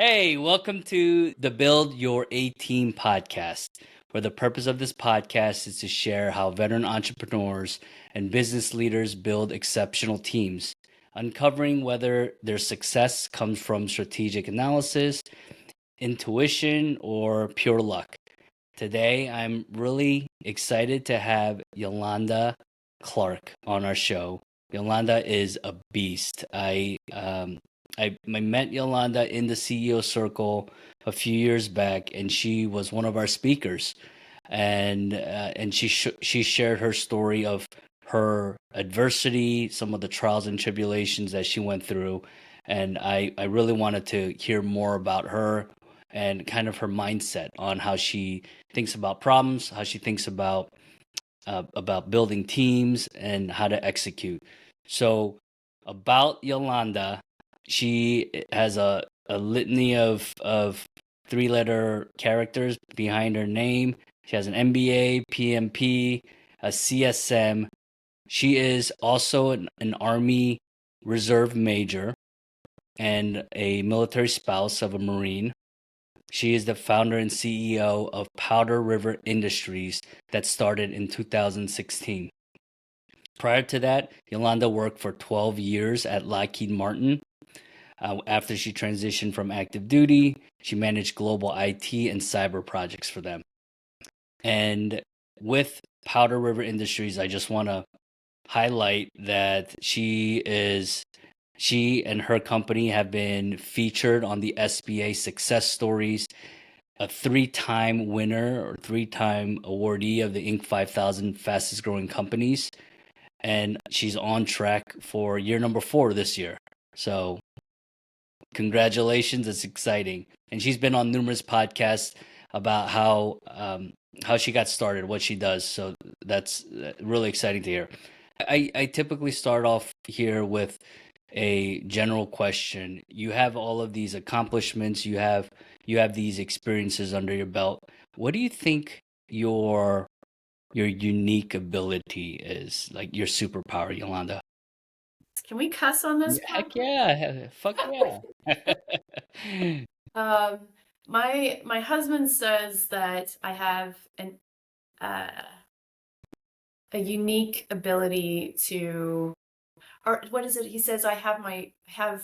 Hey, welcome to the Build Your A-Team podcast, where the purpose of this podcast is to share how veteran entrepreneurs and business leaders build exceptional teams, uncovering whether their success comes from strategic analysis, intuition, or pure luck. Today, I'm really excited to have Yolanda Clarke on our show. Yolanda is a beast. I met Yolanda in the CEO circle a few years back, and she was one of our speakers. And she shared her story of her adversity, some of the trials and tribulations that she went through, and I really wanted to hear more about her and kind of her mindset on how she thinks about problems, how she thinks about building teams, and how to execute. So, about Yolanda, she has a litany of three-letter characters behind her name. She has an MBA, PMP, a CSM. She is also an Army Reserve Major and a military spouse of a Marine. She is the founder and CEO of Powder River Industries that started in 2016. Prior to that, Yolanda worked for 12 years at Lockheed Martin. After she transitioned from active duty, she managed global IT and cyber projects for them. And with Powder River Industries, I just want to highlight that she and her company have been featured on the SBA Success Stories, a three-time winner or three-time awardee of the Inc. 5000 Fastest Growing Companies. And she's on track for year number 4 this year. So congratulations, it's exciting. And she's been on numerous podcasts about how she got started, what she does. So that's really exciting to hear. I typically start off here with a general question. You have all of these accomplishments, you have these experiences under your belt. What do you think your unique ability is, like your superpower, Yolanda? Can we cuss on this Heck podcast? yeah. Fuck yeah. Um, my husband says that I have uh, a unique ability to, or what is it? He says I have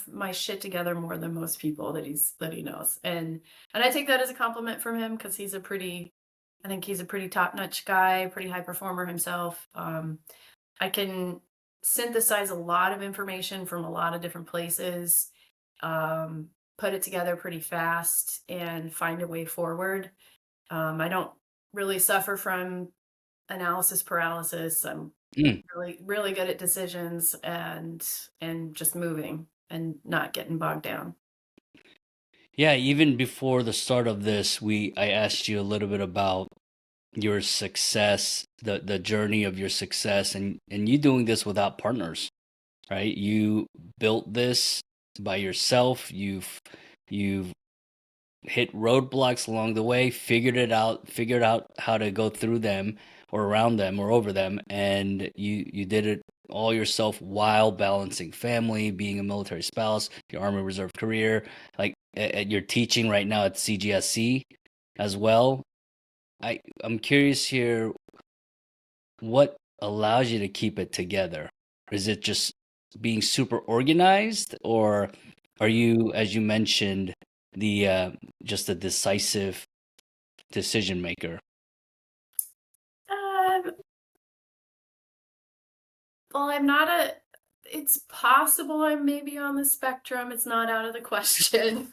my shit together more than most people that he knows, and I take that as a compliment from him because I think he's a pretty top-notch guy, pretty high performer himself. I can synthesize a lot of information from a lot of different places, um, put it together pretty fast, and find a way forward. I don't really suffer from analysis paralysis. I'm Mm. really good at decisions and just moving and not getting bogged down. Yeah, even before the start of this, I asked you a little bit about your success, the journey of your success, and you doing this without partners, right? You built this by yourself. You've hit roadblocks along the way, figured out how to go through them or around them or over them, and you did it all yourself while balancing family, being a military spouse, your Army Reserve career, like you're teaching right now at CGSC as well. I'm curious here, what allows you to keep it together? Is it just being super organized, or are you, as you mentioned, the just a decisive decision maker? Um, well, I'm not a. It's possible I'm maybe on the spectrum. It's not out of the question.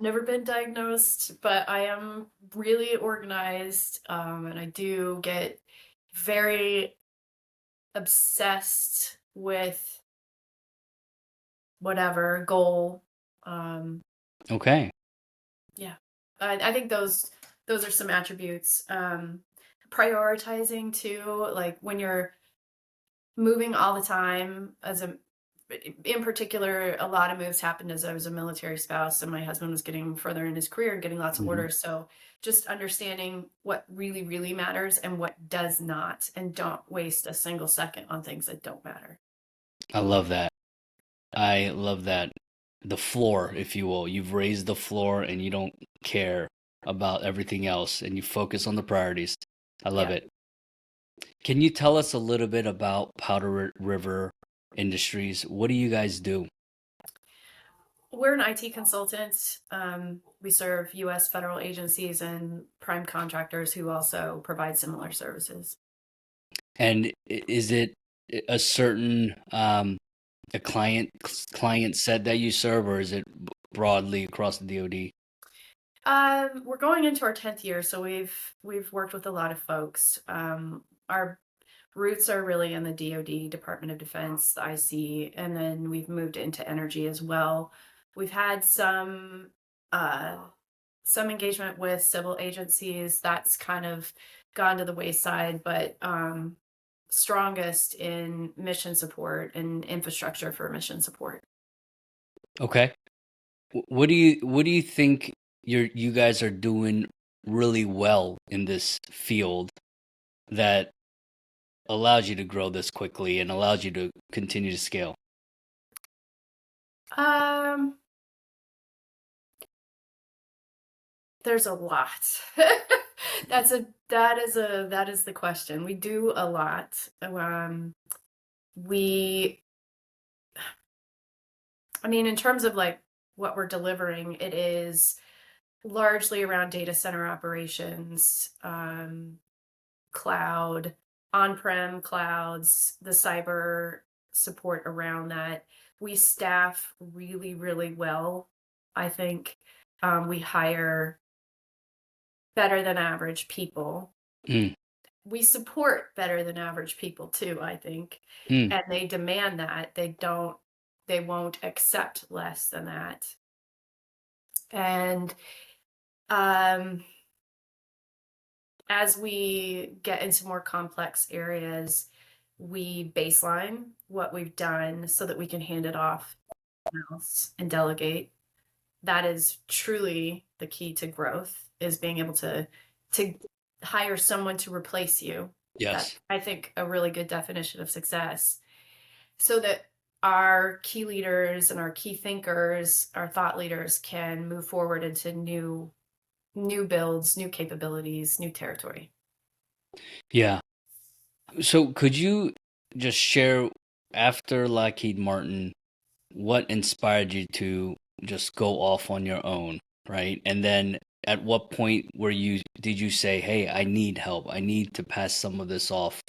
Never been diagnosed, but I am really organized, and I do get very obsessed with whatever goal. Um, Okay. yeah, I think those are some attributes. Prioritizing too, like when you're moving all the time in particular, a lot of moves happened as I was a military spouse and my husband was getting further in his career and getting lots of Mhm. orders. So just understanding what really, really matters and what does not, and don't waste a single second on things that don't matter. I love that. I love that. the floor, if you will. You've raised the floor and you don't care about everything else and you focus on the priorities. I love Yeah. it. Can you tell us a little bit about River Industries? What do you guys do? We're an IT consultant. We serve US federal agencies and prime contractors who also provide similar services. And is it a certain a client set that you serve, or is it broadly across the DoD? We're going into our 10th year, so we've worked with a lot of folks. Our roots are really in the DoD, Department of Defense, the IC, and then we've moved into energy as well. We've had some engagement with civil agencies. That's kind of gone to the wayside, but strongest in mission support and infrastructure for mission support. Okay. What do you think you guys are doing really well in this field that allows you to grow this quickly and allows you to continue to scale? Um, there's a lot. That is the question. We do a lot. We I mean, in terms of like what we're delivering, it is largely around data center operations, cloud, on-prem clouds, the cyber support around that. We staff really, really well. I think we hire better than average people. Mm, We support better than average people too, I think. mm. And they demand that. They won't accept less than that. And um, as we get into more complex areas, we baseline what we've done so that we can hand it off else and delegate. That is truly the key to growth, is being able to hire someone to replace you. That's, Yes. I think, a really good definition of success, so that our key leaders and our key thinkers, our thought leaders, can move forward into new builds, new capabilities, new territory. Yeah. So could you just share, after Lockheed Martin, what inspired you to just go off on your own, right? And then at what point did you say, "Hey, I need help. I need to pass some of this off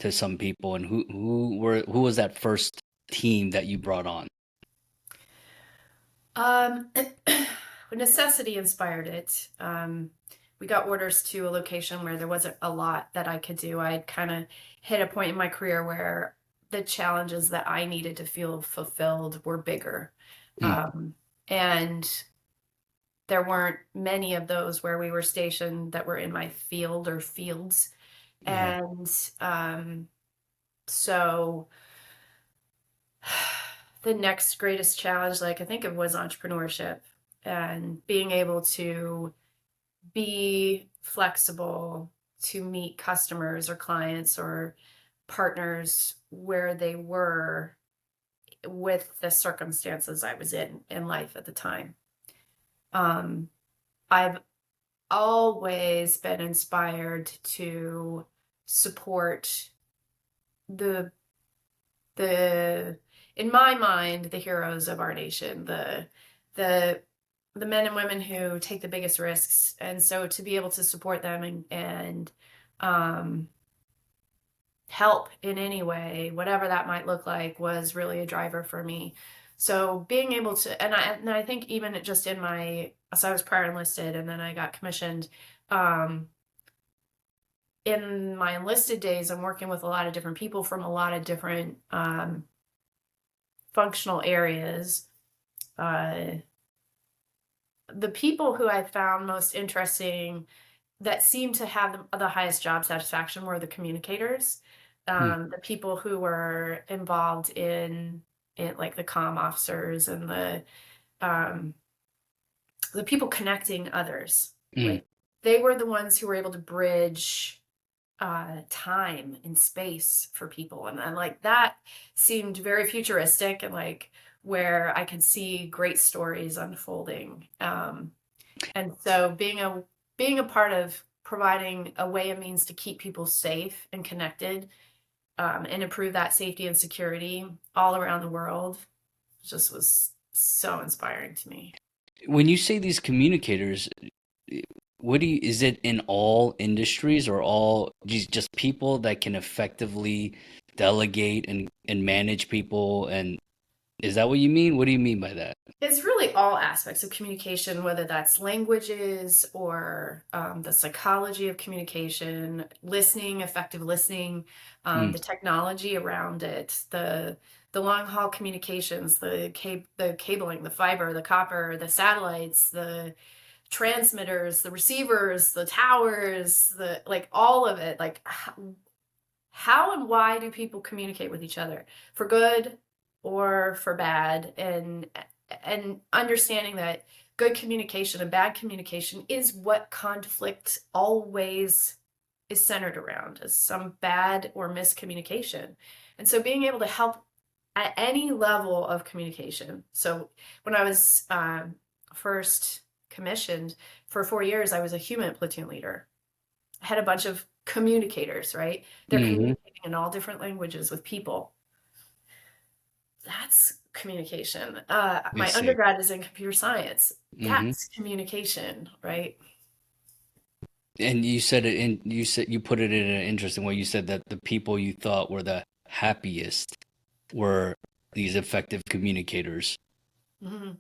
to some people." And who was that first team that you brought on? Um, necessity inspired it. We got orders to a location where there wasn't a lot that I could do. I'd kind of hit a point in my career where the challenges that I needed to feel fulfilled were bigger. Mm, And there weren't many of those where we were stationed that were in my field or fields. yeah. And so the next greatest challenge, like I think it was entrepreneurship and being able to be flexible to meet customers or clients or partners where they were with the circumstances I was in life at the time. Um, I've always been inspired to support the the in my mind the heroes of our nation, the the men and women who take the biggest risks, and so to be able to support them and um, help in any way, whatever that might look like, was really a driver for me. So being able to, and I think even just in my, so I was prior enlisted and then I got commissioned. Um, in my enlisted days, I'm working with a lot of different people from a lot of different functional areas. Uh, the people who I found most interesting that seemed to have the highest job satisfaction were the communicators, Mm, the people who were involved in it, like the comm officers and um, the people connecting others. mm, Like they were the ones who were able to bridge time and space for people. And like that seemed very futuristic and like where I could see great stories unfolding. And so being a part of providing a way and means to keep people safe and connected, and improve that safety and security all around the world just was so inspiring to me. When you say these communicators, is it in all industries or all just people that can effectively delegate and manage people? And is that what you mean? What do you mean by that? It's really all aspects of communication, whether that's languages or the psychology of communication, listening, effective listening, Mm, the technology around it, the long haul communications, the cabling, the fiber, the copper, the satellites, the transmitters, the receivers, the towers, the like all of it. Like how and why do people communicate with each other for good or for bad, and understanding that good communication and bad communication is what conflict always is centered around, is some bad or miscommunication. And so being able to help at any level of communication. So when I was first commissioned for 4 years, I was a human platoon leader. I had a bunch of communicators, right? They're hmm communicating in all different languages with people. That's communication. I My see. undergrad is in computer science. hmm That's communication, right? And you said it in you said you put it in an interesting way. You said that the people you thought were the happiest were these effective communicators, Hmm.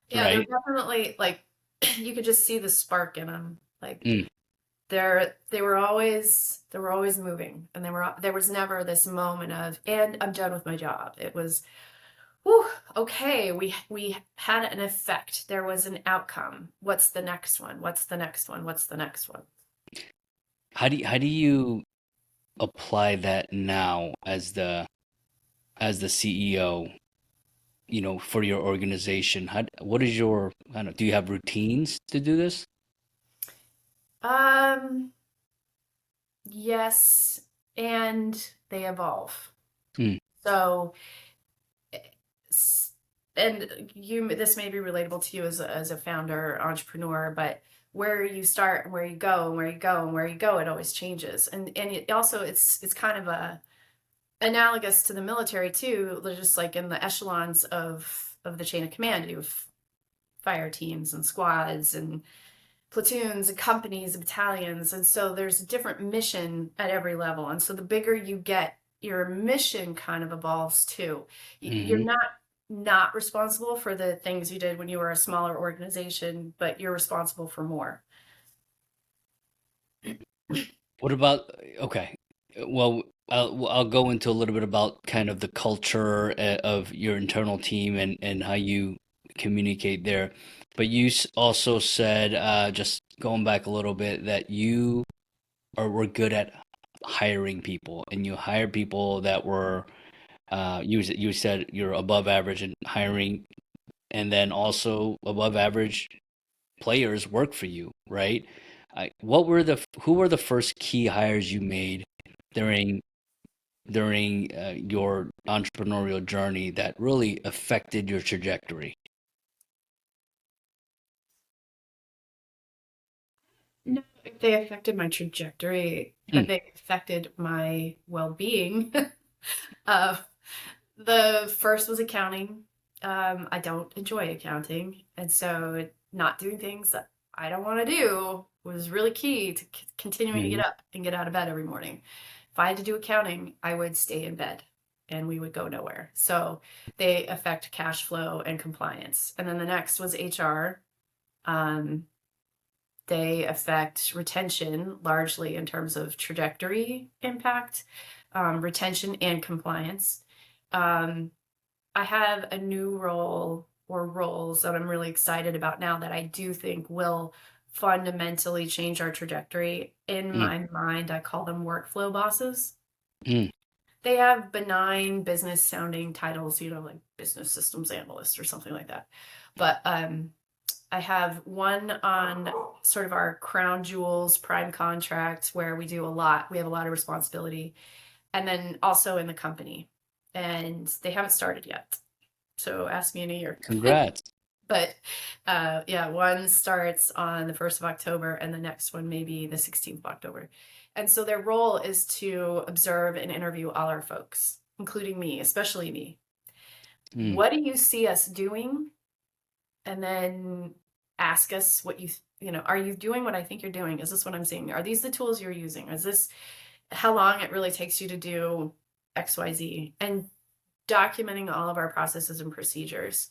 Yeah, they're right? definitely like you could just see the spark in them. Like Mm, they were always moving, and there was never this moment of and I'm done with my job. It was, whew, okay, we had an effect. There was an outcome. What's the next one? What's the next one? What's the next one? how do you apply that now as the CEO, for your organization? What is your, I don't know, do you have routines to do this? Um, yes, and they evolve. Mm, So, s- and this may be relatable to you as a founder entrepreneur, but where you start and where you go and where you go and where you go, it always changes. And it also it's kind of a analogous to the military too. They're just like in the echelons of the chain of command. You have fire teams and squads and platoons and companies and battalions, and so there's a different mission at every level. And so the bigger you get, your mission kind of evolves too. You're hmm not responsible for the things you did when you were a smaller organization, but you're responsible for more. What about, okay, well, I'll go into a little bit about kind of the culture of your internal team and how you communicate there. But you also said, just going back a little bit, that you were good at hiring people, and you hired people that were, you said you're above average in hiring, and then also above average players work for you, right? Who were the first key hires you made during your entrepreneurial journey that really affected your trajectory? No, they affected my trajectory, but Mm, they affected my well-being. uh, the first was accounting. I don't enjoy accounting, and so not doing things that I don't want to do was really key to continuing to get mhm, up and get out of bed every morning. If I had to do accounting, I would stay in bed and we would go nowhere. So they affect cash flow and compliance. And then the next was HR. Um, they affect retention largely in terms of trajectory impact, retention and compliance. Um, I have a new role or roles that I'm really excited about now that I do think will fundamentally change our trajectory. In mm, my mind, I call them workflow bosses. mm, They have benign business sounding titles, like business systems analyst or something like that. But I have one on sort of our crown jewels prime contract where we do a lot. We have a lot of responsibility. And then also in the company. And they haven't started yet. So ask me in a year. Congrats. But yeah, one starts on the 1st of October and the next one maybe the 16th of October. And so their role is to observe and interview all our folks, including me, especially me. What do you see us doing? And then ask us what are you doing what I think you're doing? Is this what I'm seeing? Are these the tools you're using? Is this how long it really takes you to do XYZ? And documenting all of our processes and procedures.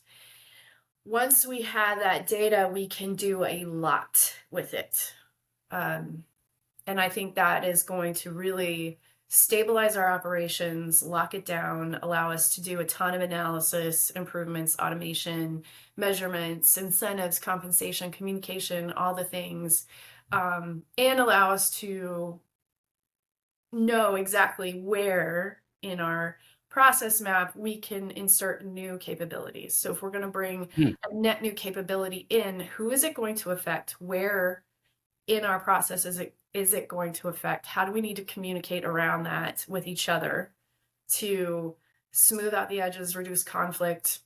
Once we have that data, we can do a lot with it. And I think that is going to really stabilize our operations, lock it down, allow us to do a ton of analysis, improvements, automation, measurements, incentives, compensation, communication, all the things, and allow us to know exactly where in our process map we can insert new capabilities. So if we're going to bring a net new capability in, who is it going to affect? Where in our process is it going to affect? How do we need to communicate around that with each other to smooth out the edges, reduce conflict,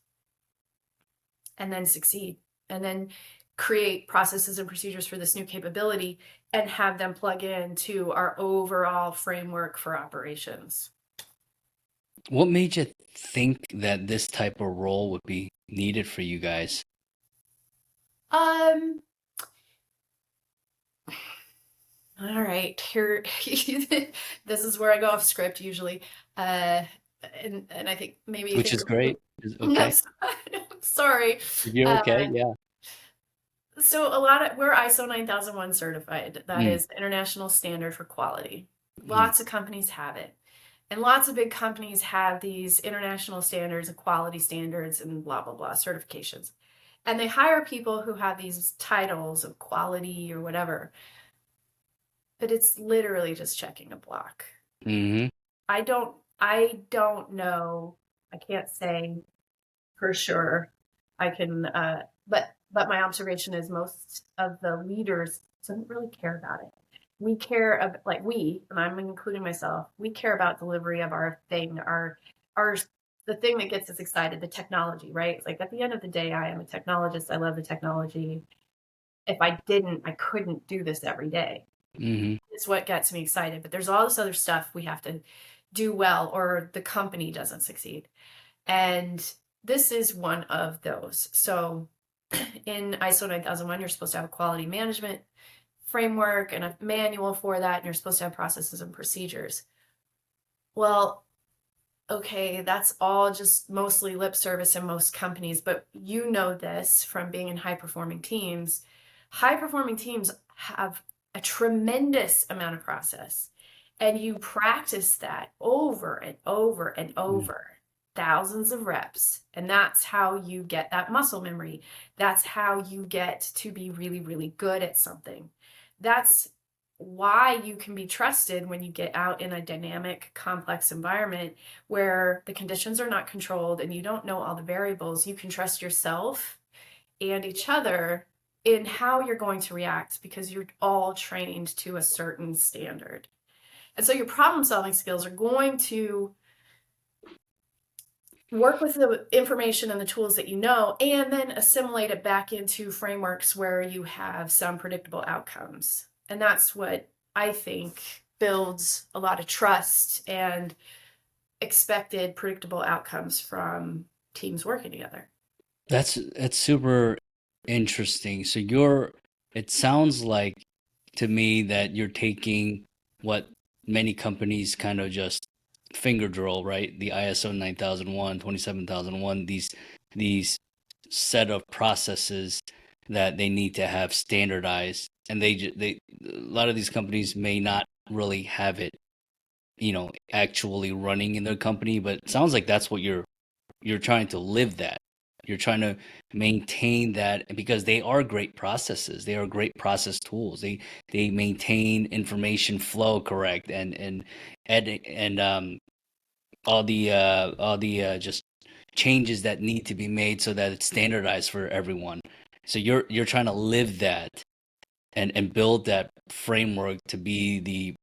and then succeed? And then create processes and procedures for this new capability and have them plug into our overall framework for operations. What made you think that this type of role would be needed for you guys? All right, here, this is where I go off script usually. And I think maybe you Which think is great. no, Okay. sorry. You're okay. Yeah. So we're ISO 9001 certified. That is the international standard for quality. Lots of companies have it. And lots of big companies have these international standards and quality standards and blah, blah, blah certifications. And they hire people who have these titles of quality or whatever. But it's literally just checking a block. I don't know. I can't say for sure. I can, but my observation is most of the leaders don't really care about it. We care about, and I'm including myself, we care about delivery of our thing, the thing that gets us excited, the technology, right? It's like at the end of the day, I am a technologist. I love the technology. If I didn't, I couldn't do this every day. It's what gets me excited. But there's all this other stuff we have to do well or the company doesn't succeed. And this is one of those. So in ISO 9001, you're supposed to have a quality management framework and a manual for that, and you're supposed to have processes and procedures. Well, okay, that's all just mostly lip service in most companies, but you know this from being in high-performing teams. High-performing teams have a tremendous amount of process, and you practice that over and over and over. Thousands of reps. And that's how you get that muscle memory. That's how you get to be really, really good at something. That's why you can be trusted when you get out in a dynamic, complex environment where the conditions are not controlled and you don't know all the variables. You can trust yourself and each other in how you're going to react because you're all trained to a certain standard. And so your problem solving skills are going to work with the information and the tools that you know, and then assimilate it back into frameworks where you have some predictable outcomes. And that's what I think builds a lot of trust and expected predictable outcomes from teams working together. That's super interesting. So it sounds like to me that you're taking what many companies kind of just finger drill, right? The ISO 9001, 27001, these set of processes that they need to have standardized, and a lot of these companies may not really have it, actually running in their company, but it sounds like that's what you're trying to live that. You're trying to maintain that because they are great processes. They are great process tools. They maintain information flow correct and edit and all the just changes that need to be made so that it's standardized for everyone. So you're trying to live that and build that framework to be the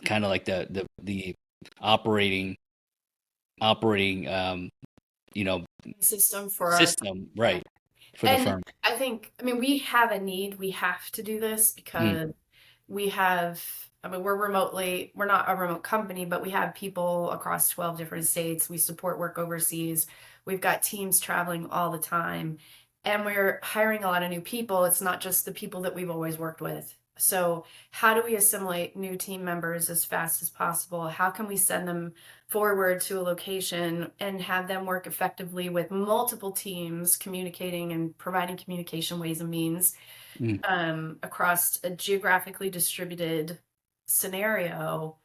kind of like the operating you know, System for our system, yeah. right, for the And firm. I think, I mean, we have a need. We have to do this Mm, because we have, I mean, we're not a remote company, but we have people across 12 different states. We support work overseas. We've got teams traveling all the time, and we're hiring a lot of new people. It's not just the people that we've always worked with. So, how do we assimilate new team members as fast as possible? How can we send them forward to a location and have them work effectively with multiple teams communicating and providing communication ways and means mm, across a geographically distributed scenario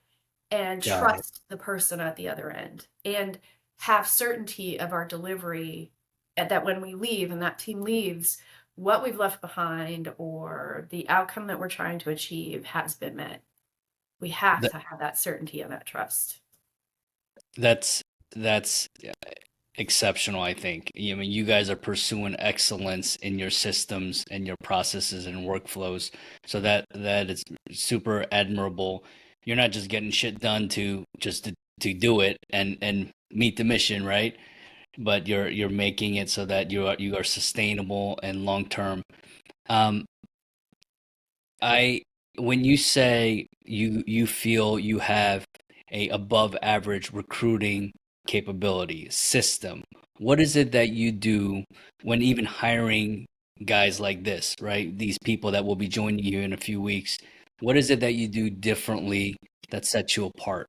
and got it. trust the person at the other end and have certainty of our delivery and that when we leave and that team leaves, what we've left behind or the outcome that we're trying to achieve has been met. We have That to have that certainty and that trust. that's exceptional, I think. I mean, you guys are pursuing excellence in your systems and your processes and workflows. So that is super admirable. You're not just getting shit done to do it and meet the mission, right? But you're making it so that you are sustainable and long term. Um, I when you say you feel you have a above average recruiting capability system, what is it that you do when even hiring guys like this, right? These people that will be joining you in a few weeks. What is it that you do differently that sets you apart?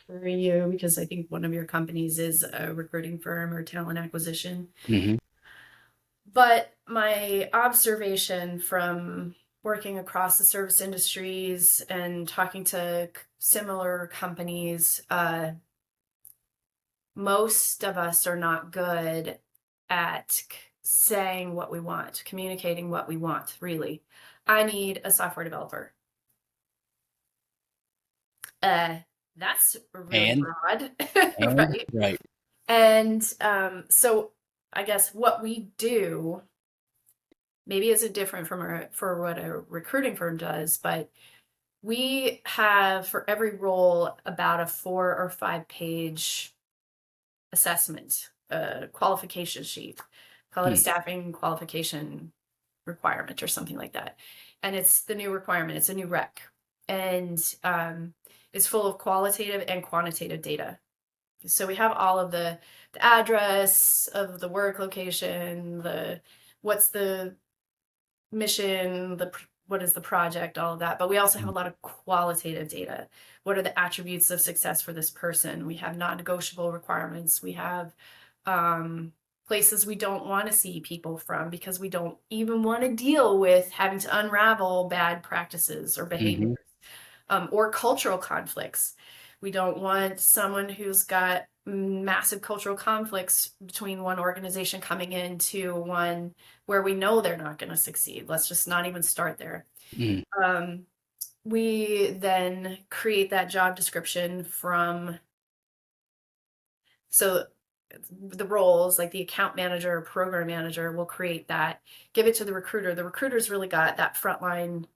For you, because I think one of your companies is a recruiting firm or talent acquisition. Hmm. But my observation from working across the service industries and talking to similar companies, most of us are not good at saying what we want, communicating what we want, really. I need a software developer. Uh, that's really And broad, and right? right. And so I guess what we do maybe isn't different for what a recruiting firm does, but we have for every role about a 4 or 5 page assessment, a qualification sheet. Call it a Hmm. staffing qualification requirement or something like that. And it's the new requirement. It's a new rec, and it's full of qualitative and quantitative data. So we have all of the address of the work location, the what's the mission, what is the project, all of that. But we also have a lot of qualitative data. What are the attributes of success for this person? We have non-negotiable requirements. We have places we don't want to see people from because we don't even want to deal with having to unravel bad practices or behaviors, Hmm. or cultural conflicts. We don't want someone who's got massive cultural conflicts between one organization coming into one where we know they're not going to succeed. Let's just not even start there. Hmm. Um, we then create that job description from, so the roles like the account manager or program manager will create that, give it to the recruiter. The recruiter's really got that frontline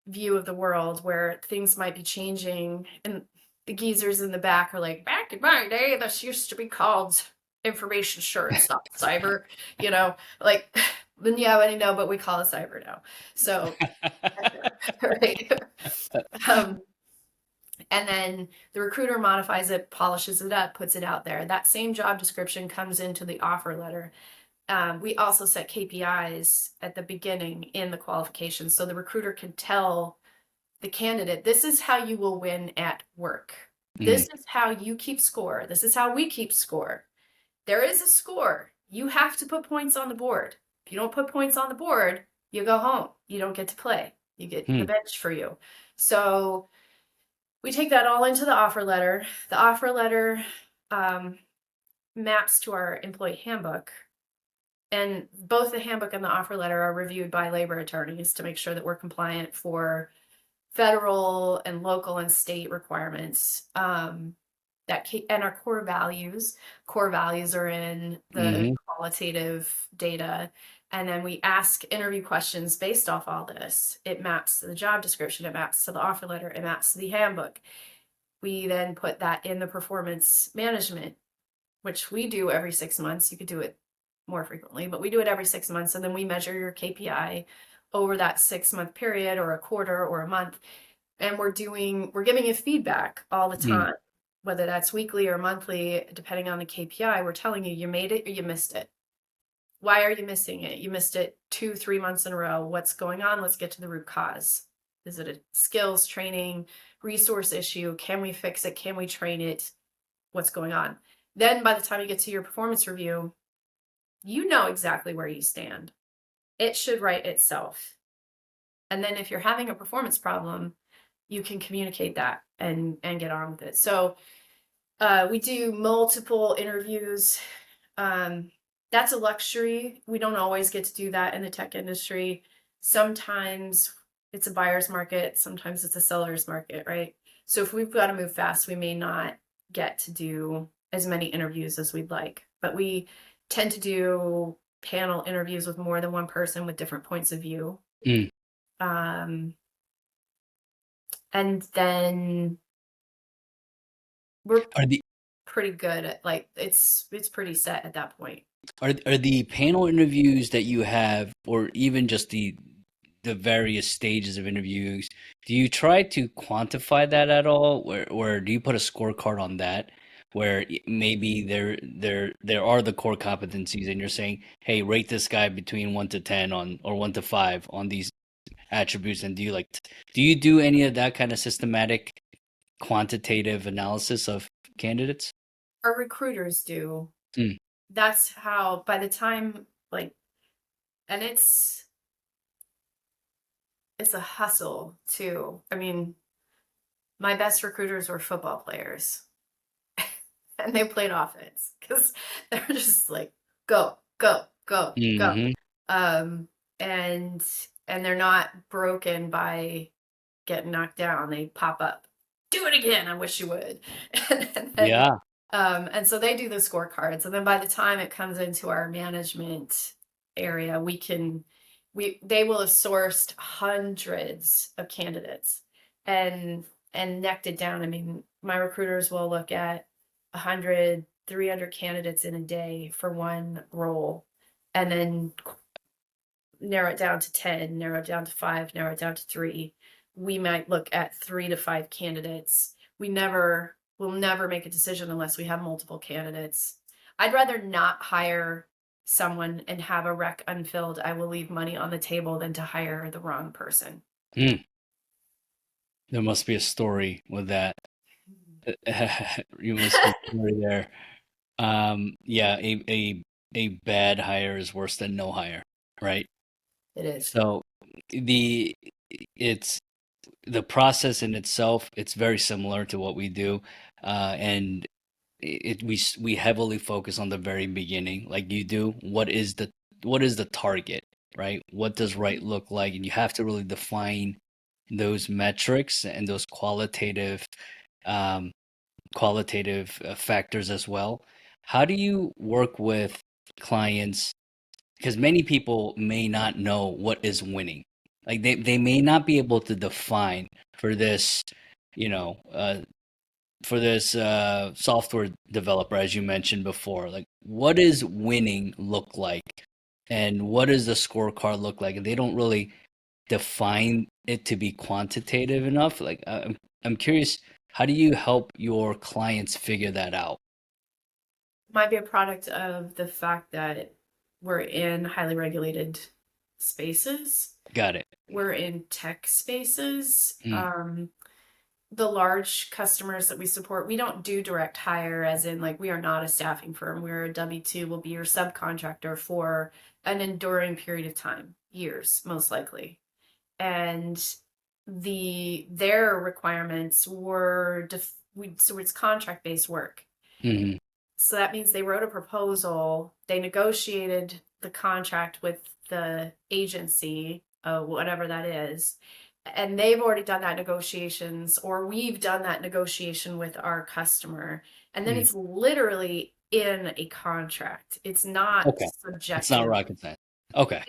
view of the world where things might be changing, and the geezers in the back are like, back in my day this used to be called information assurance, not cyber, you know, like then yeah, I know, but we call it cyber now. So right. um, and then the recruiter modifies it, polishes it up, puts it out there. That same job description comes into the offer letter. We also set KPIs at the beginning in the qualifications so the recruiter can tell the candidate, this is how you will win at work. Hmm. This is how you keep score. This is how we keep score. There is a score. You have to put points on the board. If you don't put points on the board, you go home. You don't get to play. You get the Hmm. bench for you. So we take that all into the offer letter. The offer letter maps to our employee handbook. And both the handbook and the offer letter are reviewed by labor attorneys to make sure that we're compliant for federal and local and state requirements. and our core values. Core values are in the qualitative data. And then we ask interview questions based off all this. It maps to the job description, it maps to the offer letter, it maps to the handbook. We then put that in the performance management, which we do every 6 months. You could do it more frequently, but we do it every 6 months. And then we measure your KPI over that 6-month period or a quarter or a month. And we're giving you feedback all the time, whether that's weekly or monthly, depending on the KPI. We're telling you, you made it or you missed it. Why are you missing it? You missed it 2-3 months in a row. What's going on? Let's get to the root cause. Is it a skills, training, resource issue? Can we fix it? Can we train it? What's going on? Then by the time you get to your performance review, you know exactly where you stand. It should write itself. And then if you're having a performance problem, you can communicate that and get on with it. So we do multiple interviews. That's a luxury. We don't always get to do that in the tech industry. Sometimes it's a buyer's market. Sometimes it's a seller's market, right? So if we've got to move fast, we may not get to do as many interviews as we'd like. But we tend to do panel interviews with more than one person with different points of view. And then we're pretty good at, like, it's pretty set at that point. Are the panel interviews that you have, or even just the various stages of interviews, do you try to quantify that at all, or do you put a scorecard on that, where maybe there are the core competencies, and you're saying, hey, rate this guy between 1 to 10 on, or 1 to 5 on these attributes, and do you do any of that kind of systematic quantitative analysis of candidates? Our recruiters do. That's how, by the time, like, and it's a hustle too. I mean, my best recruiters were football players and they played offense because they're just like, go, go, go, go. And they're not broken by getting knocked down. They pop up. Do it again. I wish you would. And so they do the scorecards. And then by the time it comes into our management area, they will have sourced hundreds of candidates and necked it down. I mean, my recruiters will look at 100, 300 candidates in a day for one role, and then narrow it down to 10, narrow it down to 5, narrow it down to 3. We might look at 3 to 5 candidates. We'll never make a decision unless we have multiple candidates. I'd rather not hire someone and have a rec unfilled. I will leave money on the table than to hire the wrong person. There must be a story with that. You must be a story there. Yeah, a bad hire is worse than no hire, right? It is. So it's the process in itself, it's very similar to what we do, and we heavily focus on the very beginning, like you do. What is the target, right? What does right look like? And you have to really define those metrics and those qualitative factors as well. How do you work with clients? Because many people may not know what is winning. Like they may not be able to define for this, software developer, as you mentioned before, like what does winning look like, and what does the scorecard look like? And they don't really define it to be quantitative enough. Like I'm curious, how do you help your clients figure that out? Might be a product of the fact that we're in highly regulated spaces. Got it. We're in tech spaces. The large customers that we support, we don't do direct hire, as in, like, we are not a staffing firm. We're a W-2. We'll be your subcontractor for an enduring period of time, years, most likely. And their requirements were, so it's contract-based work. So that means they wrote a proposal, they negotiated the contract with the agency, whatever that is, and they've already done that negotiations, or we've done that negotiation with our customer. And then it's literally in a contract. It's not Okay. subjective. It's not rocket science. Okay.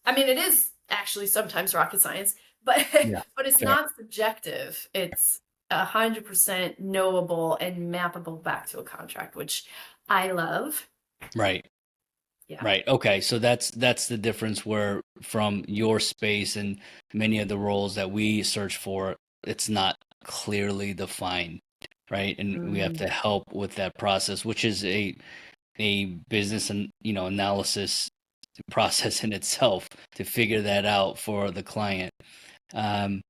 I mean, it is actually sometimes rocket science, but Yeah. but it's Fair. not subjective. It's 100% knowable and mappable back to a contract, which I love. Right. Yeah. Right. Okay. So that's the difference where from your space and many of the roles that we search for, it's not clearly defined, right? And we have to help with that process, which is a business and analysis process in itself to figure that out for the client. Can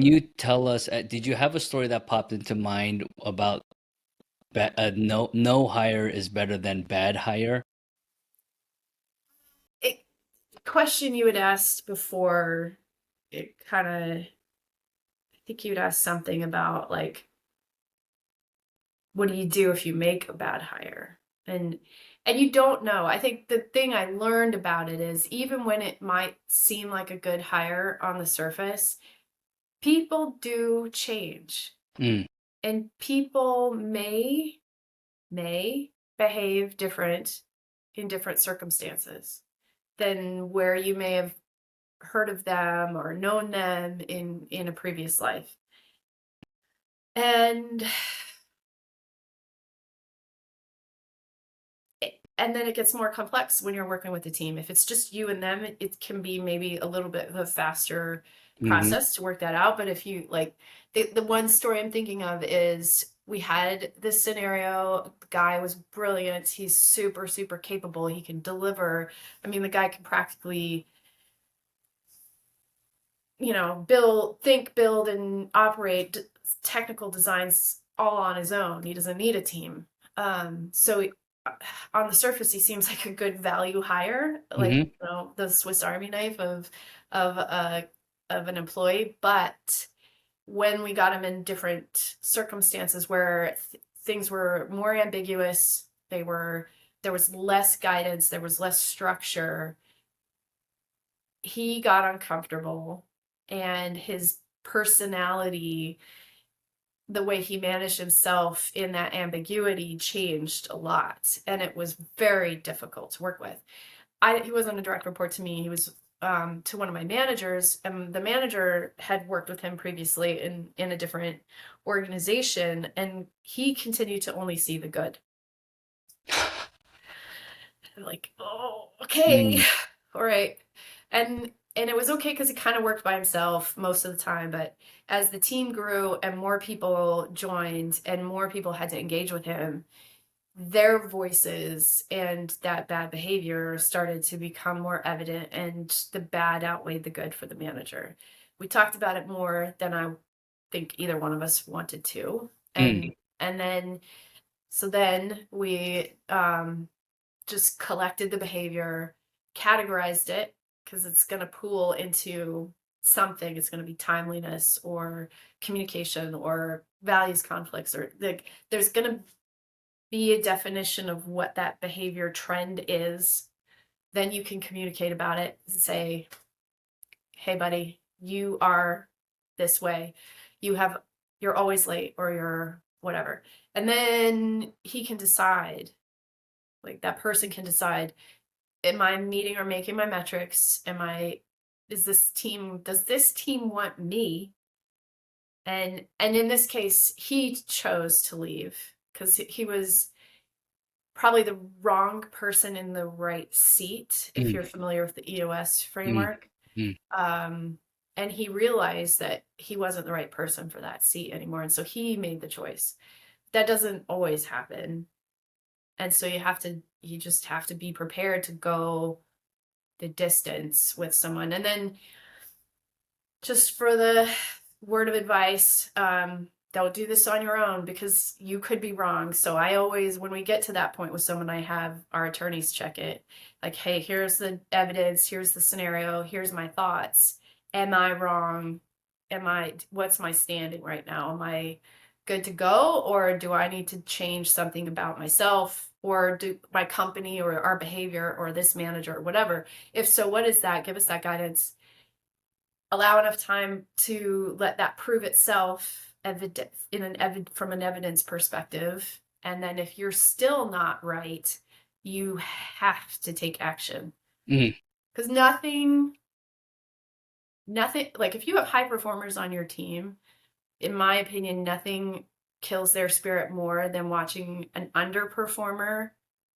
you tell us, did you have a story that popped into mind about no hire is better than bad hire? Question you had asked before, it kind of, I think you'd asked something about like, what do you do if you make a bad hire? And you don't know. I think the thing I learned about it is even when it might seem like a good hire on the surface, people do change. And people may behave different in different circumstances than where you may have heard of them or known them in a previous life. And then it gets more complex when you're working with a team. If it's just you and them, it can be maybe a little bit of a faster process to work that out. But if you like, the one story I'm thinking of is we had this scenario. The guy was brilliant. He's super, super capable. He can deliver. I mean, the guy can practically, build and operate technical designs all on his own. He doesn't need a team. So on the surface, he seems like a good value hire, like the Swiss Army knife of an employee. But when we got him in different circumstances where things were more ambiguous, there was less guidance, there was less structure, he got uncomfortable, and his personality, the way he managed himself in that ambiguity, changed a lot, and it was very difficult to work with. He wasn't a direct report to me. He was to one of my managers, and the manager had worked with him previously in a different organization, and he continued to only see the good. I'm like, oh, okay, all right. And it was okay because he kind of worked by himself most of the time. But as the team grew and more people joined and more people had to engage with him, their voices and that bad behavior started to become more evident, and the bad outweighed the good for the manager. We talked about it more than I think either one of us wanted to. And then we just collected the behavior, categorized it, because it's going to pool into something. It's going to be timeliness or communication or values conflicts, or there's going to be a definition of what that behavior trend is. Then you can communicate about it and say, hey buddy, you are this way. You're always late, or you're whatever. And then he can decide, like that person can decide, am I meeting or making my metrics? Does this team want me? And in this case, he chose to leave because he was probably the wrong person in the right seat, if you're familiar with the EOS framework. And he realized that he wasn't the right person for that seat anymore. And so he made the choice. That doesn't always happen. And so you just have to be prepared to go the distance with someone. And then just for the word of advice, don't do this on your own because you could be wrong. So I always, when we get to that point with someone, I have our attorneys check it. Like, hey, here's the evidence, here's the scenario, here's my thoughts. Am I wrong? What's my standing right now? Am I good to go? Or do I need to change something about myself, or do my company or our behavior or this manager or whatever? If so, what is that? Give us that guidance. Allow enough time to let that prove itself, from an evidence perspective. And then if you're still not right, you have to take action. Because nothing, like if you have high performers on your team, in my opinion, nothing kills their spirit more than watching an underperformer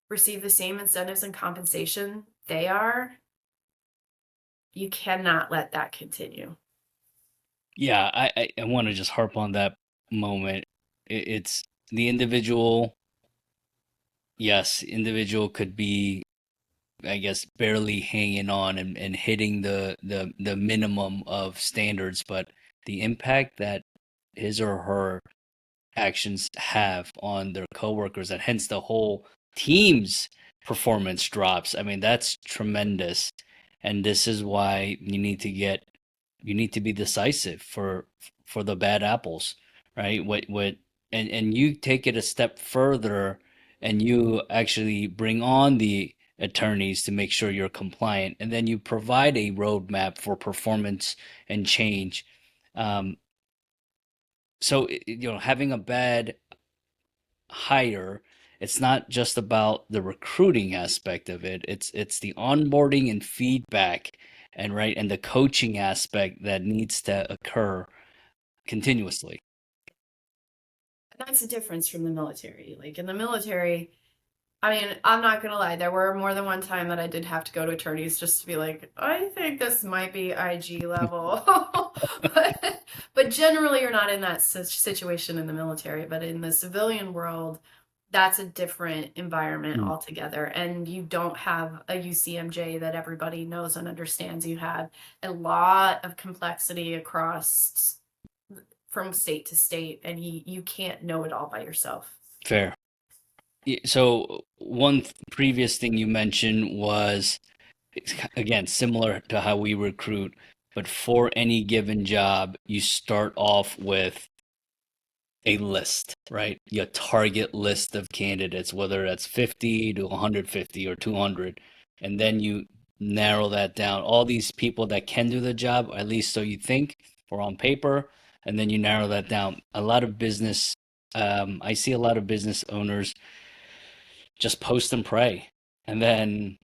receive the same incentives and compensation they are. You cannot let that continue. Yeah, I want to just harp on that moment. It's the individual. Yes, individual could be, I guess, barely hanging on and hitting the minimum of standards, but the impact that his or her actions have on their coworkers, and hence the whole team's performance drops. I mean, that's tremendous. And this is why you need to be decisive for the bad apples, right? What and you take it a step further and you actually bring on the attorneys to make sure you're compliant, and then you provide a roadmap for performance and change. Um, so having a bad hire, it's not just about the recruiting aspect of it. It's the onboarding and feedback and the coaching aspect that needs to occur continuously. That's the difference from the military. Like in the military, I mean, I'm not gonna lie, there were more than one time that I did have to go to attorneys just to be like, I think this might be IG level. but generally you're not in that situation in the military. But in the civilian world, that's a different environment altogether. And you don't have a UCMJ that everybody knows and understands. You have a lot of complexity across from state to state, and you can't know it all by yourself. Fair. So one previous thing you mentioned was, again, similar to how we recruit, but for any given job, you start off with a list, right? Your target list of candidates, whether that's 50 to 150 or 200, and then you narrow that down. All these people that can do the job, at least so you think, or on paper, and then you narrow that down. A lot of business, I see a lot of business owners just post and pray, and then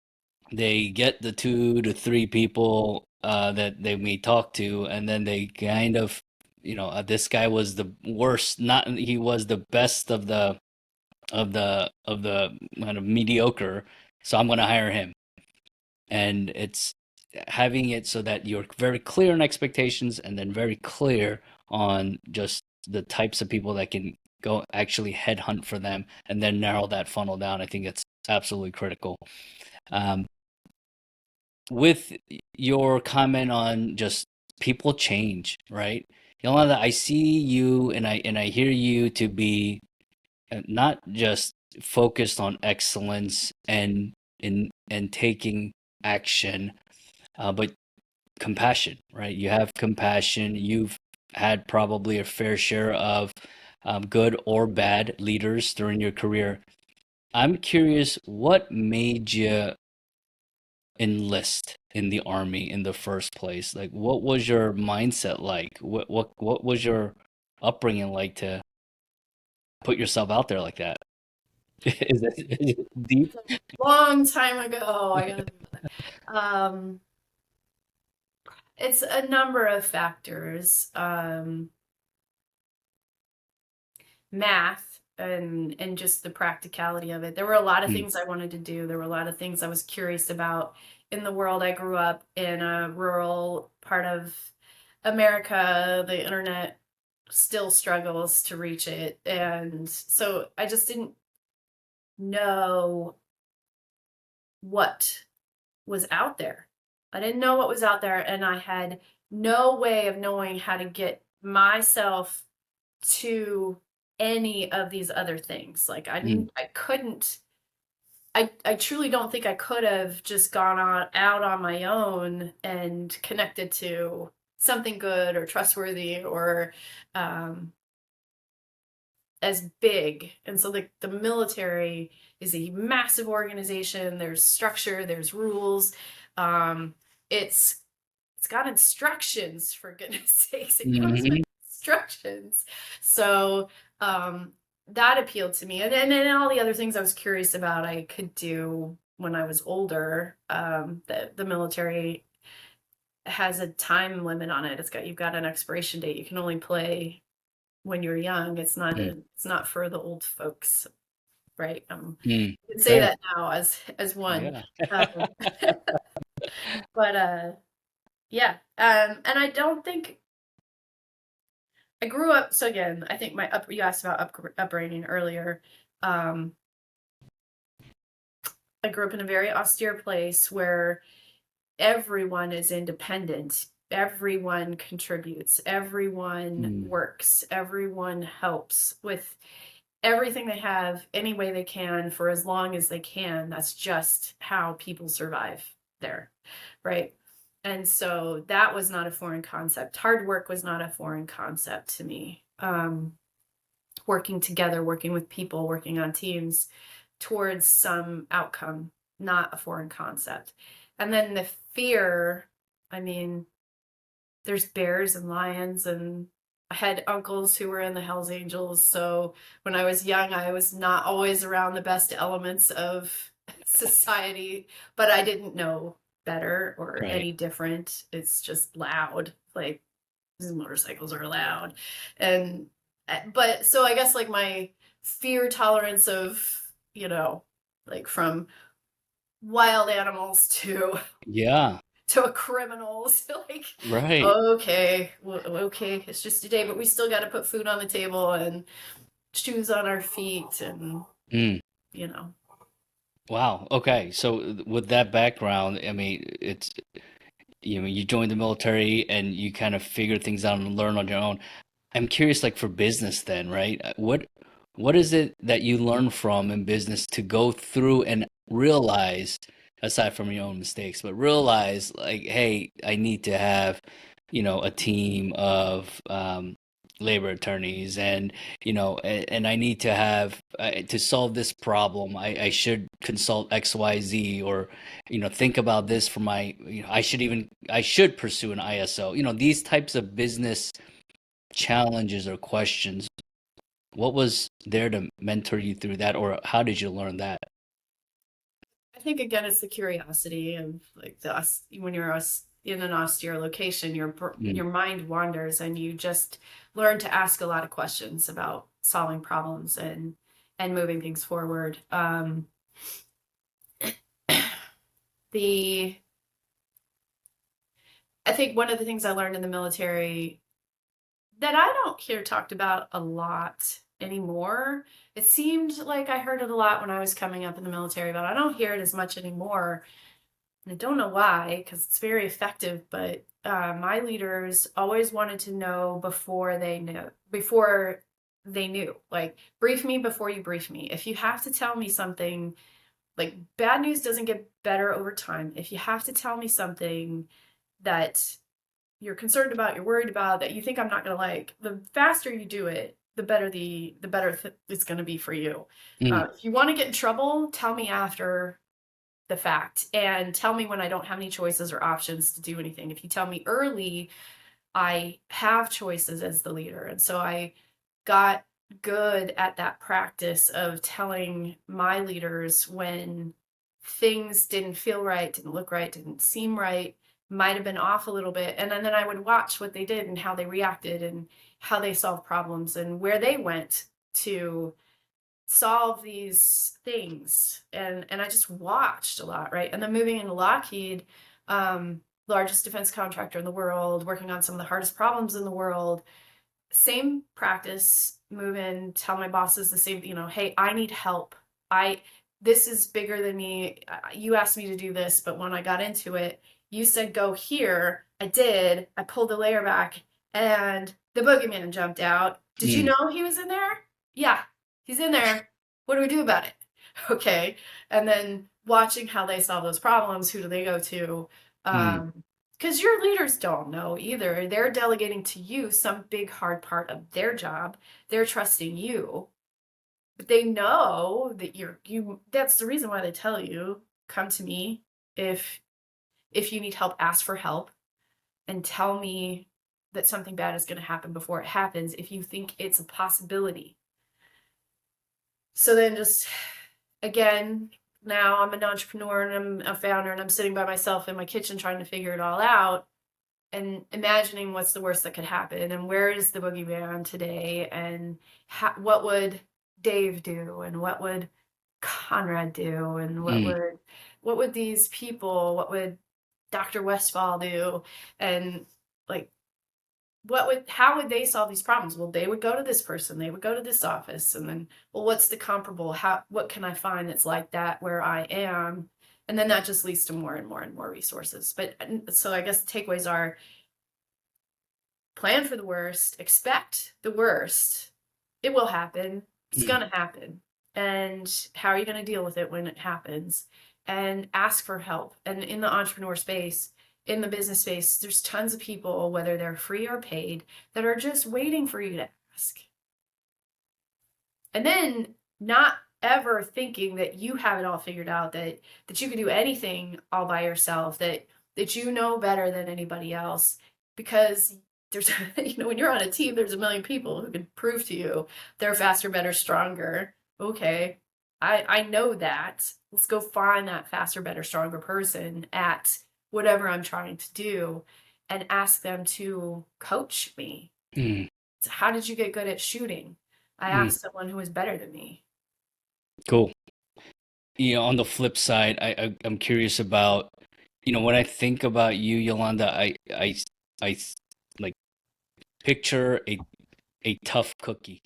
they get the 2 to 3 people that they may talk to, and then they kind of, this guy was the worst, not he was the best of the kind of mediocre, so I'm going to hire him. And it's having it so that you're very clear on expectations, and then very clear on just the types of people that can go actually headhunt for them, and then narrow that funnel down. I think it's absolutely critical. Um, with your comment on just people change, right? Yolanda, I see you and I hear you to be not just focused on excellence and taking action, but compassion, right? You have compassion. You've had probably a fair share of good or bad leaders during your career. I'm curious, what made you enlist in the army in the first place? Like, what was your mindset like? What was your upbringing like to put yourself out there like that? Is it deep? Long time ago, I gotta think about that. It's a number of factors. Math and just the practicality of it. There were a lot of Mm, things I wanted to do. There were a lot of things I was curious about in the world. I grew up in a rural part of America. The internet still struggles to reach it. And so I just didn't know what was out there. I didn't know what was out there, and I had no way of knowing how to get myself to any of these other things. Like mm, I couldn't I truly don't think I could have just gone out on my own and connected to something good or trustworthy or um, as big. And so the military is a massive organization. There's structure, there's rules. Um, it's it's got instructions, for goodness sakes. It comes with mhm. instructions. So that appealed to me. And then all the other things I was curious about I could do when I was older. The military has a time limit on it. You've got an expiration date. You can only play when you're young. It's not for the old folks, right? You can say Fair. that now as one. Yeah. But yeah. And I don't think I grew up. So again, I think you asked about upbringing earlier. I grew up in a very austere place where everyone is independent. Everyone contributes. Everyone works. Everyone helps with everything they have, any way they can, for as long as they can. That's just how people survive there, right? And so that was not a foreign concept. Hard work was not a foreign concept to me. Working together, working with people, working on teams towards some outcome, not a foreign concept. And then the fear, I mean, there's bears and lions, and I had uncles who were in the Hells Angels. So when I was young, I was not always around the best elements of society, but I didn't know better or any different. It's just loud. Like, these motorcycles are loud. But so I guess like my fear tolerance of, like from wild animals to criminals, like, okay, it's just a day, but we still got to put food on the table and shoes on our feet, and Wow. Okay. So with that background, I mean, you joined the military and you kind of figure things out and learn on your own. I'm curious, like for business then, right? What is it that you learn from in business to go through and realize, aside from your own mistakes, but realize like, hey, I need to have, a team of labor attorneys, and and I need to have to solve this problem. I should consult XYZ, or think about this for my. I should pursue an ISO. These types of business challenges or questions. What was there to mentor you through that, or how did you learn that? I think again it's the curiosity of like when you're in an austere location, your mind wanders and you just learn to ask a lot of questions about solving problems and moving things forward. I think one of the things I learned in the military that I don't hear talked about a lot anymore. It seemed like I heard it a lot when I was coming up in the military, but I don't hear it as much anymore. And I don't know why, because it's very effective, but my leaders always wanted to know before they knew. Like, brief me before you brief me. If you have to tell me something, like, bad news doesn't get better over time. If you have to tell me something that you're concerned about, you're worried about, that you think I'm not going to like, the faster you do it, the better it's going to be for you. If you want to get in trouble, tell me after the fact, and tell me when I don't have any choices or options to do anything. If you tell me early, I have choices as the leader. And so I got good at that practice of telling my leaders when things didn't feel right, didn't look right, didn't seem right, might have been off a little bit. And then I would watch what they did and how they reacted and how they solved problems and where they went to solve these things. And I just watched a lot, right? And then moving into Lockheed, largest defense contractor in the world, working on some of the hardest problems in the world, same practice, move in, tell my bosses the same, hey, I need help. This is bigger than me. You asked me to do this, but when I got into it, you said go here. I did. I pulled the layer back and the boogeyman jumped out. Did you know he was in there? Yeah, he's in there. What do we do about it? Okay. And then watching how they solve those problems, who do they go to? Because your leaders don't know either. They're delegating to you some big hard part of their job. They're trusting you. But they know that that's the reason why they tell you, come to me if you need help, ask for help, and tell me that something bad is going to happen before it happens if you think it's a possibility. So then just, again, now I'm an entrepreneur and I'm a founder and I'm sitting by myself in my kitchen trying to figure it all out and imagining what's the worst that could happen and where is the boogeyman today and what would Dave do and what would Conrad do and what would these people, what would Dr. Westfall do, and like how would they solve these problems? Well, they would go to this person, they would go to this office, and then, well, what's the comparable? What can I find that's like that where I am? And then that just leads to more and more and more resources. But so I guess the takeaways are plan for the worst, expect the worst. It will happen. It's going to happen. And how are you going to deal with it when it happens? And ask for help. And in the entrepreneur space, in the business space, there's tons of people, whether they're free or paid, that are just waiting for you to ask. And then not ever thinking that you have it all figured out, that you can do anything all by yourself, that you know better than anybody else, because there's, when you're on a team, there's a million people who can prove to you they're faster, better, stronger. Okay, I know that. Let's go find that faster, better, stronger person at whatever I'm trying to do and ask them to coach me. So how did you get good at shooting? I asked someone who was better than me. Cool. On the flip side, I'm curious about, when I think about you, Yolanda, I like picture a tough cookie.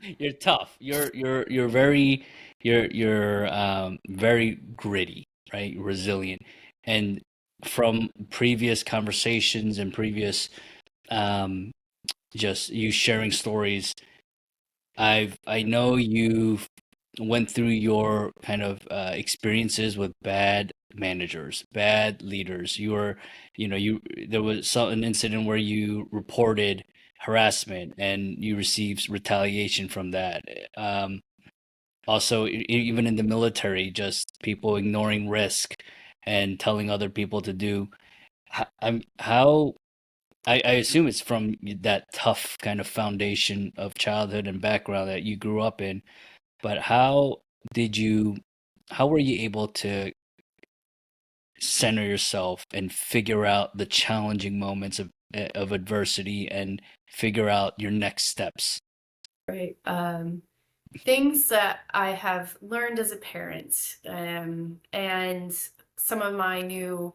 You're tough. You're very very gritty, right? Resilient. And from previous conversations and previous just you sharing stories, I know you've went through your kind of experiences with bad managers, bad leaders. There was an incident where you reported harassment and you received retaliation from that. Also, even in the military, just people ignoring risk and telling other people to do. I assume it's from that tough kind of foundation of childhood and background that you grew up in. But how were you able to center yourself and figure out the challenging moments of adversity and figure out your next steps? Right. Things that I have learned as a parent, and some of my new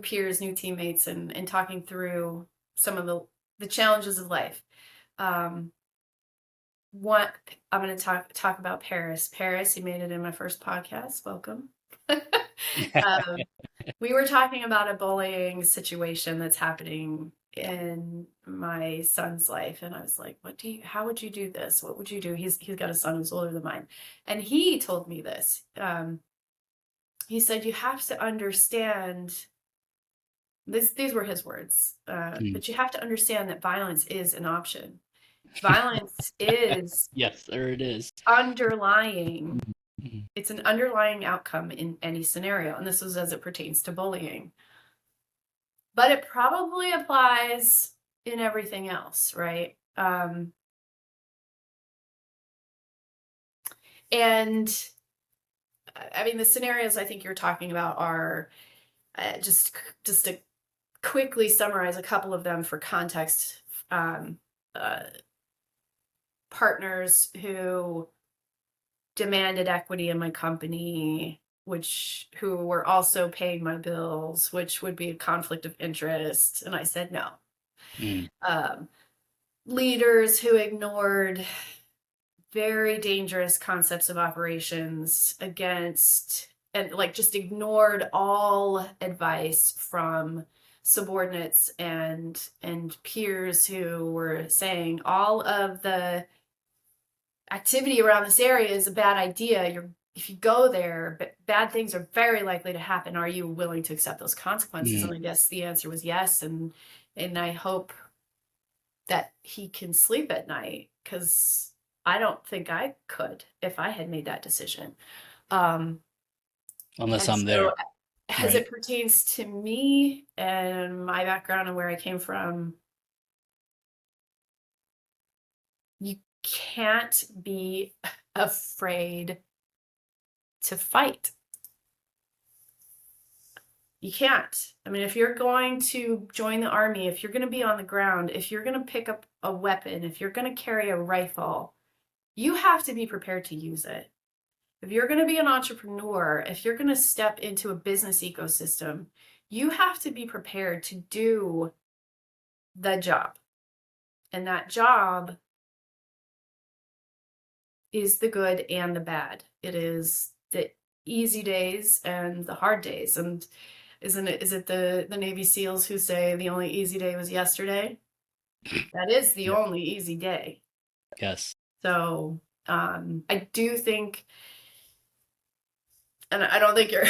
peers, new teammates, and talking through some of the challenges of life. What I'm going to talk about Paris. Paris, you made it in my first podcast. Welcome. We were talking about a bullying situation that's happening in my son's life, and I was like, how would you do this? What would you do? He's got a son who's older than mine, and he told me this. He said, you have to understand this. These were his words, but you have to understand that violence is an option. Violence is Yes, there it is. Underlying. It's an underlying outcome in any scenario, and this is as it pertains to bullying. But it probably applies in everything else, right? And I mean, the scenarios I think you're talking about are just to quickly summarize a couple of them for context. Partners who demanded equity in my company, who were also paying my bills, which would be a conflict of interest, and I said no. Leaders who ignored very dangerous concepts of operations and just ignored all advice from subordinates and peers who were saying all of the activity around this area is a bad idea. If you go there, bad things are very likely to happen. Are you willing to accept those consequences? And I guess the answer was yes. And I hope that he can sleep at night, because I don't think I could if I had made that decision. Unless I'm there. as it pertains to me and my background and where I came from, you can't be afraid to fight. You can't. I mean, if you're going to join the army, if you're going to be on the ground, if you're going to pick up a weapon, if you're going to carry a rifle, you have to be prepared to use it. If you're going to be an entrepreneur, if you're going to step into a business ecosystem, you have to be prepared to do the job. And that job is the good and the bad. It is the easy days and the hard days. And is it the Navy SEALs who say the only easy day was yesterday? That is the only easy day. Yes. So I do think, and I don't think you're,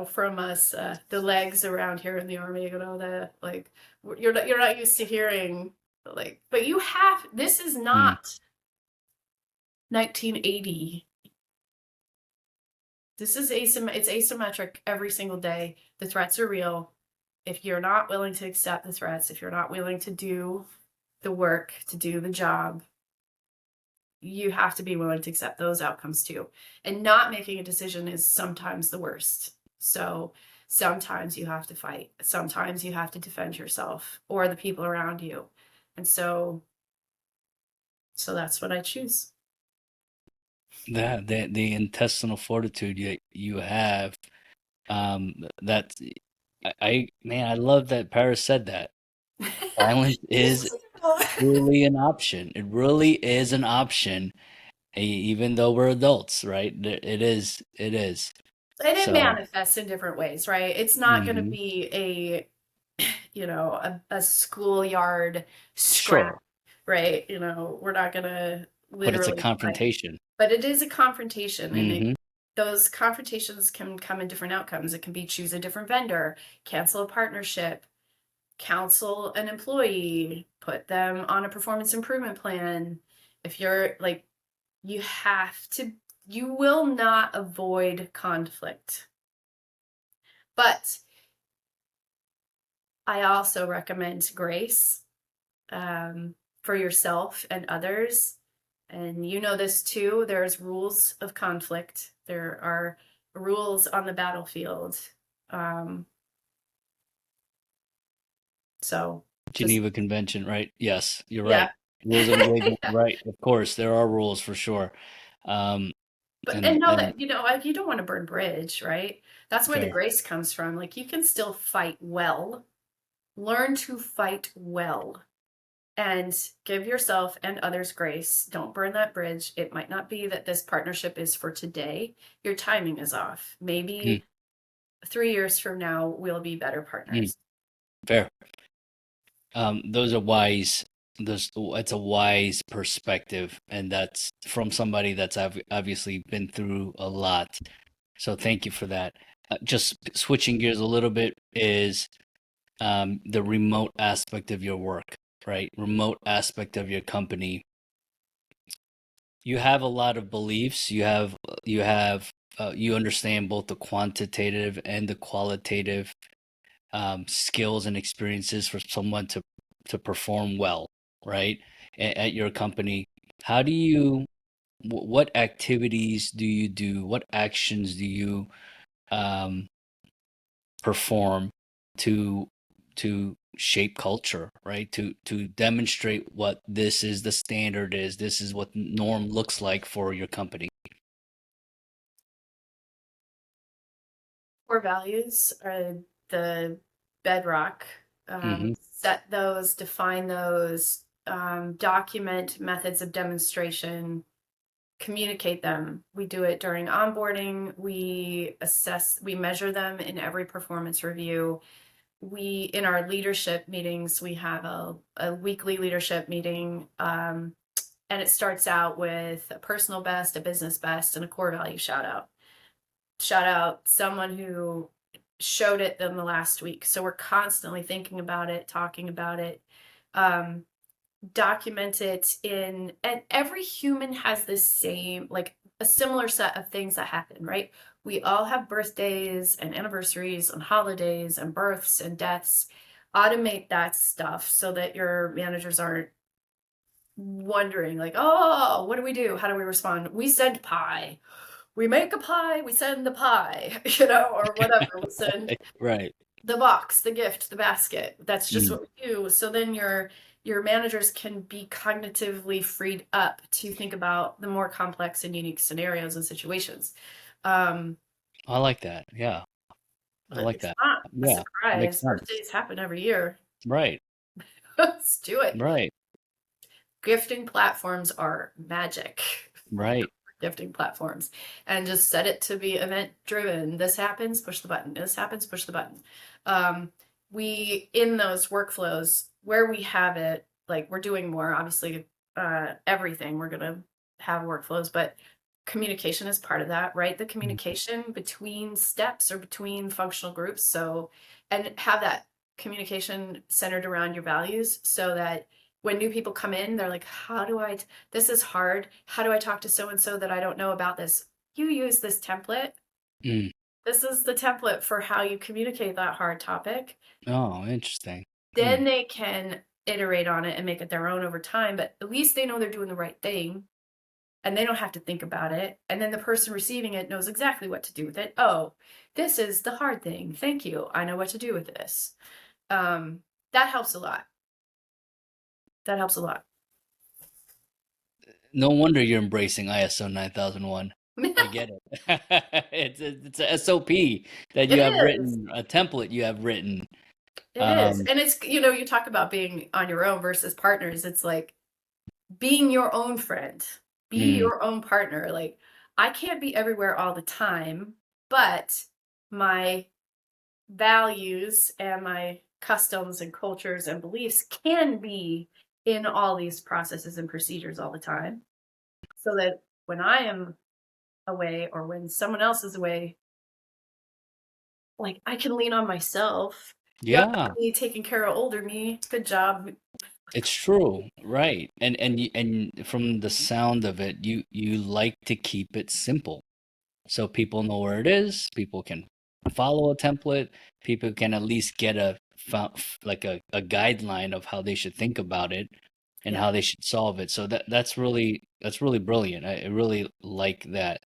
from us, the legs around here in the Army, that like you're not used to hearing like, but you have. This is not 1980. This is it's asymmetric every single day. The threats are real. If you're not willing to accept the threats, if you're not willing to do the work, to do the job, you have to be willing to accept those outcomes too. And not making a decision is sometimes the worst. So sometimes you have to fight. Sometimes you have to defend yourself or the people around you. And so that's what I choose. The intestinal fortitude you have, that's I love that Paris said that. Violence is truly an option. It really is an option, even though we're adults, right? It is. And it manifests in different ways, right? It's not going to be a schoolyard scrap, sure, right? We're not going to literally. But it's a confrontation. Fight. But it is a confrontation, and those confrontations can come in different outcomes. It can be choose a different vendor, cancel a partnership, counsel an employee, put them on a performance improvement plan. If you're like, you will not avoid conflict. But I also recommend grace for yourself and others. And you know this too, there's rules of conflict. There are rules on the battlefield. So Geneva Convention, right? Yes, you're right. Rules of engagement, right? Of course, there are rules for sure. But know that you don't want to burn bridge, right? That's where the grace comes from. Like, you can still fight well. Learn to fight well, and give yourself and others grace. Don't burn that bridge. It might not be that this partnership is for today. Your timing is off. Maybe 3 years from now we'll be better partners. Fair. Those are wise. It's a wise perspective, and that's from somebody that's obviously been through a lot. So thank you for that. Just switching gears a little bit is the remote aspect of your work, right? Remote aspect of your company. You have a lot of beliefs. You understand both the quantitative and the qualitative skills and experiences for someone to perform well, right? At your company. How do you, what activities do you do? What actions do you perform to shape culture, right? To demonstrate what this is the standard is, this is what norm looks like for your company. Core values are the bedrock. Set those, define those, document methods of demonstration, communicate them. We do it during onboarding. We measure them in every performance review. In our leadership meetings, we have a weekly leadership meeting, and it starts out with a personal best, a business best, and a core value shout out. Shout out someone who showed it in the last week. So we're constantly thinking about it, talking about it. document it in, and every human has this same, like a similar set of things that happen, right? We all have birthdays and anniversaries and holidays and births and deaths. Automate that stuff so that your managers aren't wondering, like, oh, what do we do? How do we respond? We send pie. We make a pie, we send the pie, or whatever. We send Right. the box, the gift, the basket. That's just Mm. what we do. So then your managers can be cognitively freed up to think about the more complex and unique scenarios and situations. Um, I like that. Yeah. I but like it's that. not a Yeah. Makes surprise. sense. Birthdays happen every year. Right. Let's do it. Right. Gifting platforms are magic. Right. Gifting platforms, and just set it to be event driven. This happens, push the button. This happens, push the button. We, in those workflows where we have it, like we're doing more, obviously, everything we're going to have workflows, but communication is part of that, right? The communication between steps or between functional groups. So, and have that communication centered around your values so that when new people come in, they're like, this is hard. How do I talk to so-and-so that I don't know about this? You use this template. Mm. This is the template for how you communicate that hard topic. Oh, interesting. Then they can iterate on it and make it their own over time, but at least they know they're doing the right thing and they don't have to think about it. And then the person receiving it knows exactly what to do with it. Oh, this is the hard thing. Thank you. I know what to do with this. That helps a lot. That helps a lot. No wonder you're embracing ISO 9001. I get it. It's a SOP that you It have is. written, a template you have written. It is. And it's, you talk about being on your own versus partners. It's like being your own friend, be your own partner. Like, I can't be everywhere all the time, but my values and my customs and cultures and beliefs can be in all these processes and procedures all the time. So that when I am away or when someone else is away, like, I can lean on myself. Yeah, Me taking care of older me. Good job. it's true. Right. And from the sound of it, you like to keep it simple. So people know where it is, people can follow a template, people can at least get like a guideline of how they should think about it and Yeah. how they should solve it. So that's really brilliant. I really like that.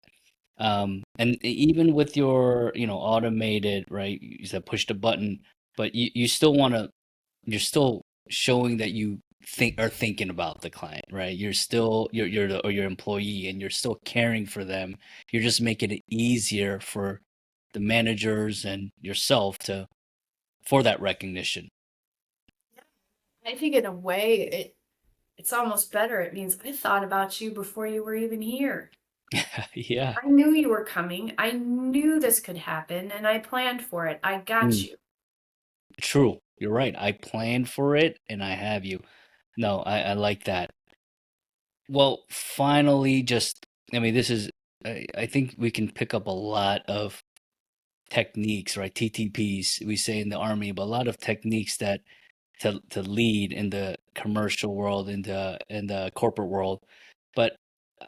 And even with your, automated, right? You said push the button, but you still want to, you're still showing that you are thinking about the client, right? You're still or your employee, and you're still caring for them. You're just making it easier for the managers and yourself for that recognition. I think in a way it's almost better. It means I thought about you before you were even here. Yeah. I knew you were coming. I knew this could happen and I planned for it. I got you. True. You're right. I planned for it and I have you. No, I like that. Well, finally, I mean, I think we can pick up a lot of techniques, right? TTPs, we say in the Army, but a lot of techniques that to lead in the commercial world, in the corporate world. But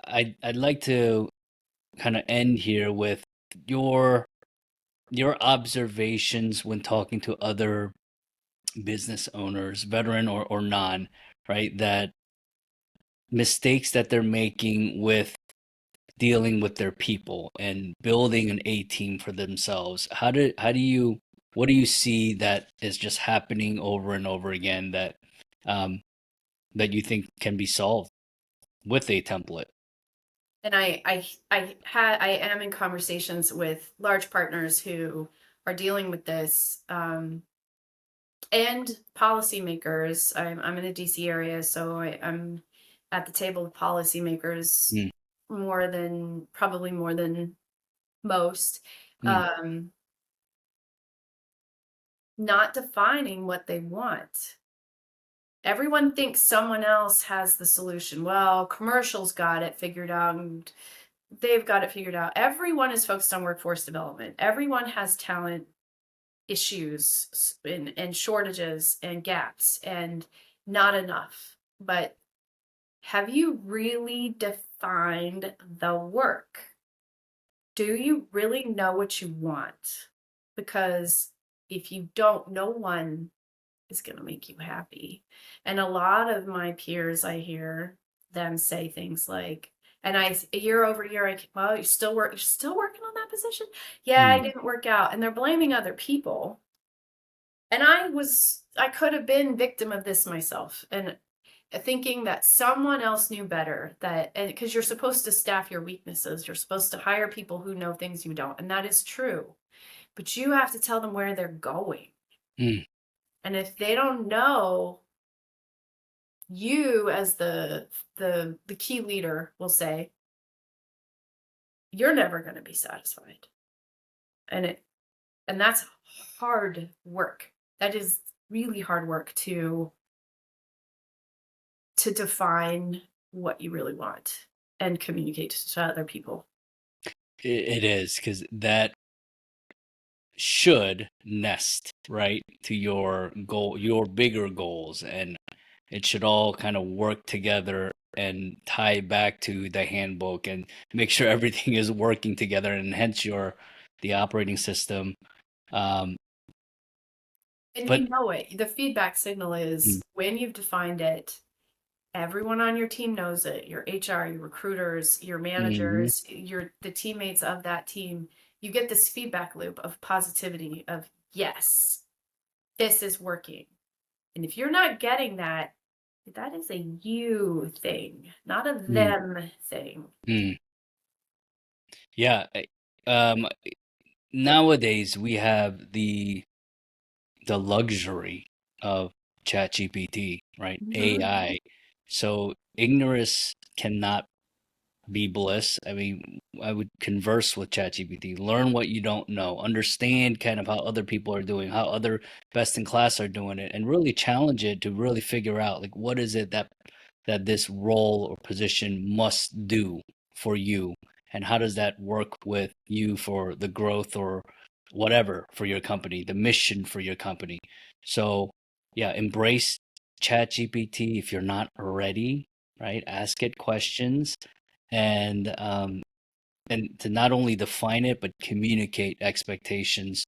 I'd like to kind of end here with your observations when talking to other business owners, veteran or non, right? That mistakes that they're making with dealing with their people and building an A team for themselves. What do you see that is just happening over and over again that that you think can be solved with a template? And I am in conversations with large partners who are dealing with this, and policymakers. I'm in the DC area, so I'm at the table with policymakers Mm, probably more than most. mm, Not defining what they want. Everyone thinks someone else has the solution. Well, commercials got it figured out and they've got it figured out. Everyone is focused on workforce development. Everyone has talent issues and shortages and gaps and not enough. but have you really defined the work? Do you really know what you want? Because if you don't, no one is going to make you happy. And a lot of my peers, I hear them say things like, and year over year, well, you're still working on that position? Yeah, I Mm, didn't work out. And they're blaming other people. And I could have been victim of this myself. And thinking that someone else knew better, that, and because you're supposed to staff your weaknesses, you're supposed to hire people who know things you don't, and that is true, but you have to tell them where they're going. mm, And if they don't know, you as the key leader will say, you're never going to be satisfied. And that's hard work. That is really hard work to define what you really want and communicate to other people. it is, because that should nest right to your goal, your bigger goals, and it should all kind of work together and tie back to the handbook and make sure everything is working together, and hence the operating system. Um, And but you know it. The feedback signal is when you've defined it, everyone on your team knows it. Your HR, your recruiters, your Mhm. managers, the teammates of that team. You get this feedback loop of positivity of, yes, this is working. And if you're not getting that, that is a you thing, not a Mm, them thing. mm. Yeah. Nowadays we have the luxury of ChatGPT, right? Mhm. AI. So ignorance cannot be bliss. I mean, I would converse with ChatGPT, learn what you don't know, understand kind of how other people are doing, how other best in class are doing it, and really challenge it to really figure out like what is it that this role or position must do for you, and how does that work with you for the growth or whatever for your company, the mission for your company. So, yeah, embrace ChatGPT if you're not ready, right? Ask it questions and to not only define it but communicate expectations.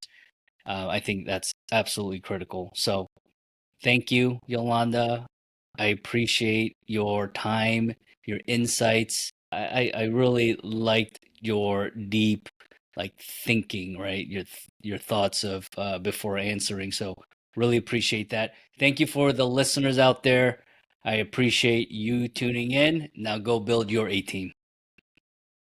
I think that's absolutely critical. So thank you, Yolanda. I appreciate your time, your insights. I really liked your deep like thinking, right? Your thoughts of before answering. So really appreciate that. Thank you for the listeners out there. I appreciate you tuning in. Now go build your A team.